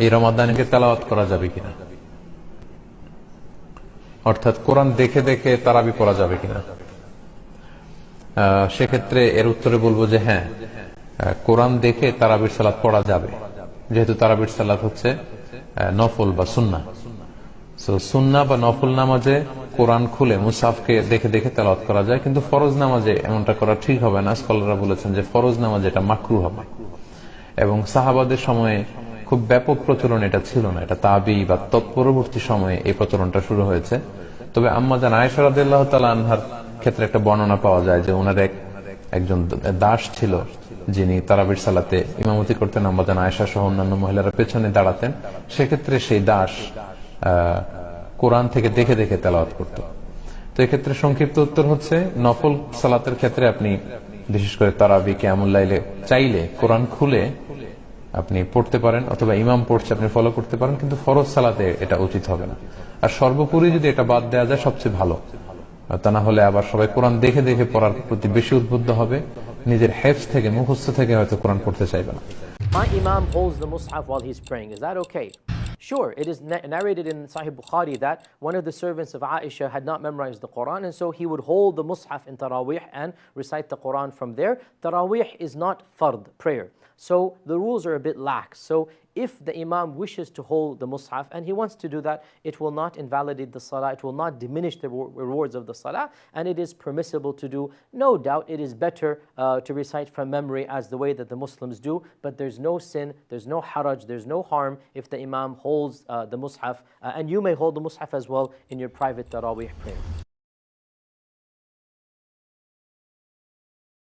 এই রমাদানে তেলাওয়াত করা যাবে কিনা, অর্থাৎ কোরআন দেখে দেখে তারাবি পড়া যাবে কিনা। সেক্ষেত্রে এর উত্তরে বলবো যে হ্যাঁ, কোরআন দেখে তারাবির সালাত পড়া যাবে, যেহেতু তারাবির সালাত হচ্ছে নফল বা সুন্নাহ। সুন্নাহ বা নফল নামাজে কোরআন খুলে মুসাফকে দেখে দেখে তেলাওয়াত করা যায়, কিন্তু ফরজ নামাজে এমনটা করা ঠিক হবে না। স্কলাররা বলেছেন যে ফরজ নামাজে এটা মাকরু হবে, এবং সাহাবাদের সময়ে খুব ব্যাপক প্রচলন এটা ছিল না, এটা তাবি বা তৎপরবর্তী সময়ে এই প্রচলনটা শুরু হয়েছে। তবে আম্মাজান আয়েশা রাদিয়াল্লাহু তাআলা আনহার ক্ষেত্রে একটা বর্ণনা পাওয়া যায় যে ওনার একজন দাস ছিল যিনি তারাবির সালাতে ইমামতি করতেন, আম্মাজান আয়েশা সহ অন্যান্য মহিলারা পেছনে দাঁড়াতেন। সেক্ষেত্রে সেই দাস কোরআন থেকে দেখে দেখে তেলাওয়াত করত। তো এক্ষেত্রে সংক্ষিপ্ত উত্তর হচ্ছে, নফল সালাতের ক্ষেত্রে আপনি বিশেষ করে তারাবি কিয়ামুল লাইলে চাইলে কোরআন খুলে আপনি পড়তে পারেন, অথবা ইমাম পড়ছে আপনি ফলো করতে পারেন, কিন্তু ফরজ সালাতে এটা উচিত হবে না। আর সর্বোপরি যদি এটা বাদ দেওয়া যায় সবচেয়ে ভালো, তা না হলে আবার সবাই কোরআন দেখে দেখে পড়ার প্রতি বেশি উদ্বুদ্ধ হবে, নিজের হেফজ থেকে মুখস্থ থেকে হয়তো কোরআন পড়তে চাইবে না। My imam holds the mushaf while he's praying. Is that okay? Sure, it is narrated in Sahih Bukhari that one of the servants of Aisha had not memorized the Quran, and so he would hold the mushaf in Taraweeh and recite the Quran from there. Taraweeh is not fard, prayer. So the rules are a bit lax. So if the imam wishes to hold the mushaf and he wants to do that, it will not invalidate the salah, it will not diminish the rewards of the salah, and it is permissible to do. No doubt it is better to recite from memory as the way that the Muslims do, but there's no sin, there's no haraj, there's no harm if the imam holds the mushaf, and you may hold the mushaf as well in your private Taraweeh prayer.